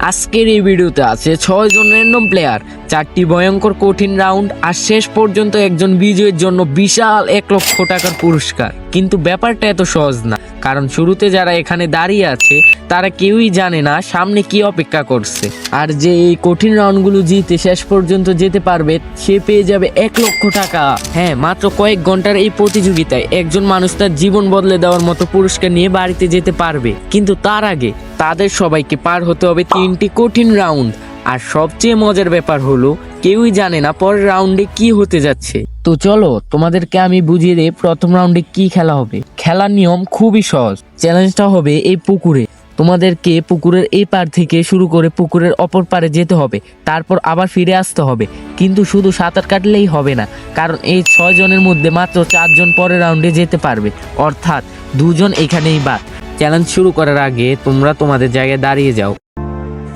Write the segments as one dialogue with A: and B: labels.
A: আজকের এই ভিডিওতে আছে 6 জন র্যান্ডম প্লেয়ার, 4টি ভয়ঙ্কর কঠিন রাউন্ড আর শেষ পর্যন্ত একজন বিজয়ীর জন্য বিশাল 1 লক্ষ টাকার পুরস্কার। কিন্তু ব্যাপারটা এত সহজ না, কারণ শুরুতে যারা এখানে দাঁড়িয়ে আছে তারা কেউই জানে না সামনে কি অপেক্ষা করছে। আর যে এই কঠিন রাউন্ডগুলো জিতে শেষ পর্যন্ত যেতে পারবে সে পেয়ে যাবে 1 লক্ষ টাকা। হ্যাঁ, মাত্র কয়েক ঘন্টার এই প্রতিযোগিতায় একজন মানুষ তার জীবন বদলে দেওয়ার মতো পুরস্কার নিয়ে বাড়িতে যেতে পারবে। কিন্তু তার আগে তাদের সবাইকে পার হতে হবে 3টি কঠিন রাউন্ড। আর সবচেয়ে মজার ব্যাপার হলো কেউই জানে না পরের রাউন্ডে কি হতে যাচ্ছে। তো চলো তোমাদেরকে আমি বুঝিয়ে দেই প্রথম রাউন্ডে কি খেলা হবে। খেলার নিয়ম খুবই সহজ। চ্যালেঞ্জটা হবে এই পুকুরে। তোমাদেরকে পুকুরের এই পার থেকে শুরু করে পুকুরের অপর পারে যেতে হবে, তারপর আবার ফিরে আসতে হবে। কিন্তু শুধু সাঁতার কাটলেই হবে না, কারণ এই 6 জনের মধ্যে মাত্র 4 জন পরের রাউন্ডে যেতে পারবে, অর্থাৎ 2 জন এখানেই বাদ। চ্যালেঞ্জ শুরু করার আগে তোমরা তোমাদের জায়গায় দাঁড়িয়ে যাও।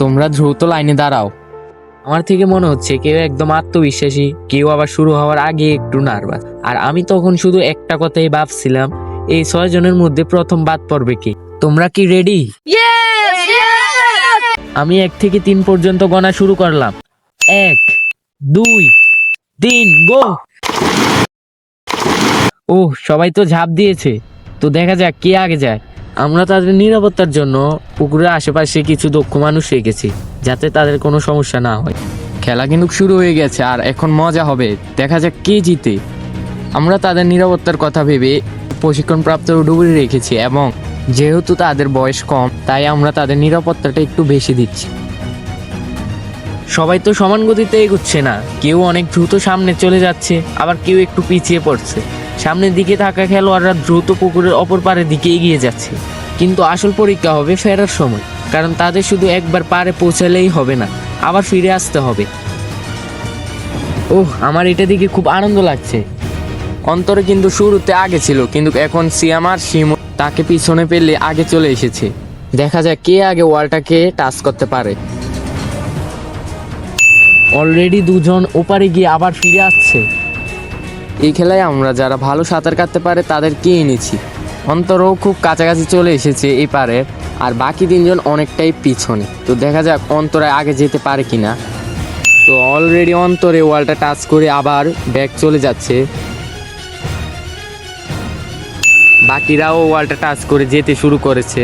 A: তোমরা দ্রুত লাইনে দাঁড়াও। আমার থেকে মনে হচ্ছে কেউ একদম আত্মবিশ্বাসী, কেউ আবার শুরু হওয়ার আগে একটু নার্ভাস। আর আমি তখন শুধু একটা কথাই ভাবছিলাম, এই 6 জনের মধ্যে প্রথম বাদ পড়বে কি? তোমরা কি রেডি? আমি 1 থেকে 3 পর্যন্ত গণা শুরু করলাম। 1, 2, 3, গো। ওহ, সবাই তো ঝাঁপ দিয়েছে, তো দেখা যাক কে আগে যায়। আমরা তাদের নিরাপত্তার জন্য পুকুরের আশেপাশে কিছু দক্ষ মানুষ রেখেছি, যাতে তাদের কোনো সমস্যা না হয়। খেলা কিন্তু শুরু হয়ে গেছে আর এখন মজা হবে, দেখা যাক কে জিতে। আমরা তাদের নিরাপত্তার কথা ভেবে প্রশিক্ষণপ্রাপ্ত ডুবুরি রেখেছি, এবং যেহেতু তাদের বয়স কম তাই আমরা তাদের নিরাপত্তাটা একটু বেশি দিচ্ছি। সবাই তো সমান গতিতে এগোচ্ছে না, কেউ অনেক দ্রুত সামনে চলে যাচ্ছে, আবার কেউ একটু পিছিয়ে পড়ছে। সামনের দিকে থাকা খেলোয়াড়রা দ্রুত পুকুরের অপর পারের দিকে এগিয়ে যাচ্ছে। কিন্তু আসল পরীক্ষা হবে ফেরার সময়, কারণ তাদের শুধু একবার পারে পৌঁছালেই হবে না, আবার ফিরে আসতে হবে। ওহ, আমার এটা দিকে খুব আনন্দ লাগছে। অন্তরে কিন্তু শুরুতে আগে ছিল, কিন্তু এখন সিয়াম আর শিমু তাকে পিছনে পেলে আগে চলে এসেছে। দেখা যাক কে আগে ওয়ালটাকে টাচ করতে পারে। অলরেডি 2 জন ওপারে গিয়ে আবার ফিরে আসছে। এই খেলায় আমরা যারা ভালো সাঁতার কাটতে পারে তাদেরকে এনেছি। অন্তরও খুব কাছাকাছি চলে এসেছে এই পারে, আর বাকি 3 জন অনেকটাই পিছনে। তো দেখা যাক অন্তরে আগে যেতে পারে কিনা। তো অলরেডি অন্তরে ওয়ালটা টাচ করে আবার ব্যাক চলে যাচ্ছে। বাকিরাও ওয়ালটা টাচ করে যেতে শুরু করেছে।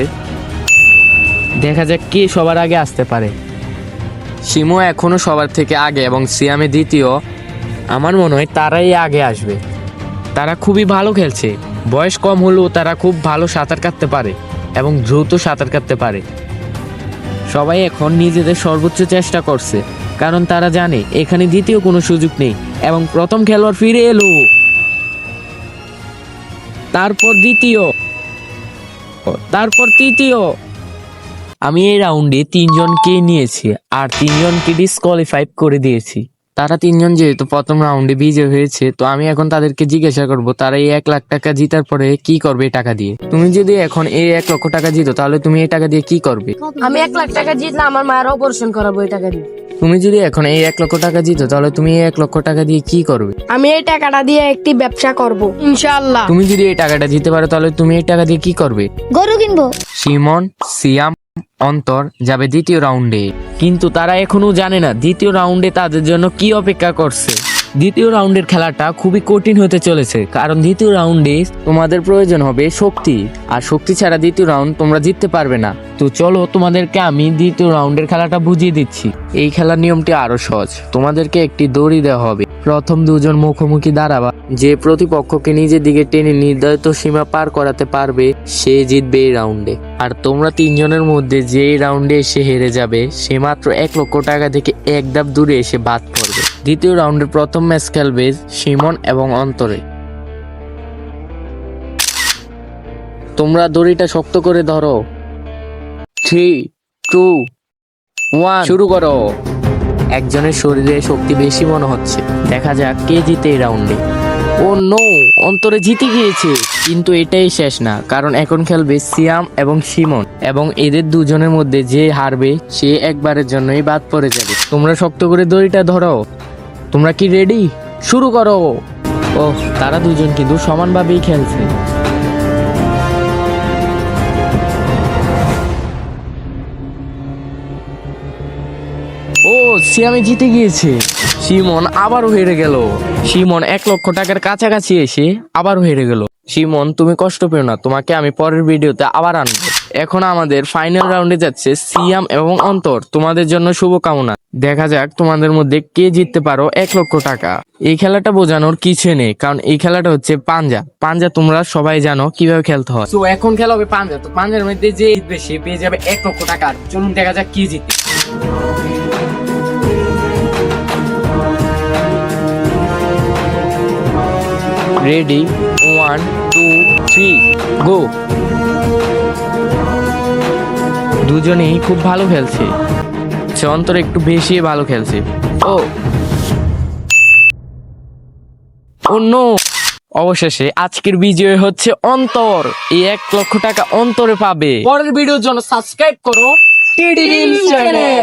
A: দেখা যাক কে সবার আগে আসতে পারে। শিমু এখনো সবার থেকে আগে এবং সিয়ামে দ্বিতীয়। আমার মনে হয় তারাই আগে আসবে। তারা খুবই ভালো খেলছে, বয়স কম হলেও তারা খুব ভালো সাঁতার কাটতে পারে এবং দ্রুত সাঁতার কাটতে পারে। সবাই এখন নিজেদের সর্বোচ্চ চেষ্টা করছে, কারণ তারা জানে এখানে দ্বিতীয় কোনো সুযোগ নেই। এবং প্রথম খেলোয়াড় ফিরে এলো, তারপর দ্বিতীয়, তারপর তৃতীয়। আমি এই রাউন্ডে 3 জনকে নিয়েছি আর 3 জনকে ডিসকোয়ালিফাই করে দিয়েছি। তারা 3 জন যেহেতু প্রথম রাউন্ডে বিজয় হয়েছে, তো আমি এখন তাদেরকে জিজ্ঞাসা করব তারা এই 1 লাখ টাকা জিতার পরে কি করবে এই টাকা দিয়ে। তুমি যদি এখন এই 1 লক্ষ টাকা জিতো, তাহলে তুমি এই টাকা দিয়ে কি করবে?
B: আমি 1 লাখ টাকা জিতলে আমার মায়ের অপারেশন করাবো এই টাকা দিয়ে।
A: তুমি যদি এখন এই 1 লক্ষ টাকা জিতো, তাহলে তুমি এই 1 লক্ষ টাকা দিয়ে কি করবে?
B: আমি এই টাকাটা দিয়ে একটি ব্যবসা করব ইনশাআল্লাহ।
A: তুমি যদি এই টাকাটা জিতে পারো, তাহলে তুমি এই টাকা দিয়ে কি করবে?
B: গরু কিনবো।
A: শিমন, সিয়াম, অন্তর যাবে দ্বিতীয় রাউন্ডে, কিন্তু তারা এখনো জানে না দ্বিতীয় রাউন্ডে তাদের জন্য কি অপেক্ষা করছে। দ্বিতীয় রাউন্ডের খেলাটা খুবই কঠিন হতে চলেছে, কারণ দ্বিতীয় রাউন্ডে তোমাদের প্রয়োজন হবে শক্তি, আর শক্তি ছাড়া দ্বিতীয় রাউন্ড তোমরা জিততে পারবে না। তো চলো তোমাদেরকে আমি দ্বিতীয় রাউন্ডের খেলাটা বুঝিয়ে দিচ্ছি। এই খেলার নিয়মটি আরো সহজ। তোমাদেরকে একটি দড়ি দেওয়া হবে, প্রথম 2 জন মুখোমুখি দাঁড়াবা। যে প্রতিপক্ষকে নিজের দিকে টেনে নির্ধারিত সীমা পার করাতে পারবে সে জিতবে এই রাউন্ডে। আর তোমরা 3 জনের মধ্যে যে এই রাউন্ডে এসে হেরে যাবে সে মাত্র 1 লক্ষ টাকা থেকে 1 ধাপ দূরে এসে বাদ পড়বে। দ্বিতীয় রাউন্ডের প্রথম ম্যাচ খেলবে শিমন এবং অন্তরে। তোমরা দড়িটা শক্ত করে ধরো। 3, 2, 1 শুরু করো। একজনের শরীরে শক্তি বেশি মনে হচ্ছে, দেখা যাক কে জিতে এই রাউন্ডে। ও নো, অন্তরে জিতে গিয়েছে। কিন্তু এটাই শেষ না, কারণ এখন খেলবে সিয়াম এবং শিমন, এবং এদের 2 জনের মধ্যে যে হারবে সে একবারের জন্যই বাদ পড়ে যাবে। তোমরা শক্ত করে দড়িটা ধরো। তোমরা কি রেডি? শুরু করো। ওহ, তারা 2 জন কিন্তু সমানভাবেই খেলছে। ও সিয়ামে জিতে গিয়েছে। সিমন আবারও হেরে গেল। সিমন 1 লক্ষ টাকার কাছাকাছি এসে আবারও হেরে গেল। সিমন তুমি কষ্ট পেও না, তোমাকে আমি পরের ভিডিওতে আবার আনবো। এখন আমাদের ফাইনাল রাউন্ডে যাচ্ছে সিয়াম এবং অন্তর। তোমাদের জন্য শুভকামনা। দেখা যাক তোমাদের মধ্যে কে জিততে পারো 1 লক্ষ টাকা। এই খেলাটা বোঝানোর কিছু নেই, কারণ এই খেলাটা হচ্ছে পাঞ্জা। পাঞ্জা তোমরা সবাই জানো কিভাবে খেলতে হয়। তো এখন খেলা হবে পাঞ্জা। তো পাঞ্জার মধ্যে যে জিতবে সে পেয়ে যাবে 1 লক্ষ টাকা। চলুন দেখা যাক কি জিতে। রেডি, 1 2 3 গো। দুজনেই খুব ভালো খেলছে। অন্তর একটু বেশি ভালো খেলছে। ও নো, অবশেষে আজকের বিজয় হচ্ছে অন্তর। এই 1 লক্ষ টাকা অন্তরে পাবে। পরের ভিডিওর জন্য সাবস্ক্রাইব করো টিডি চ্যানেল।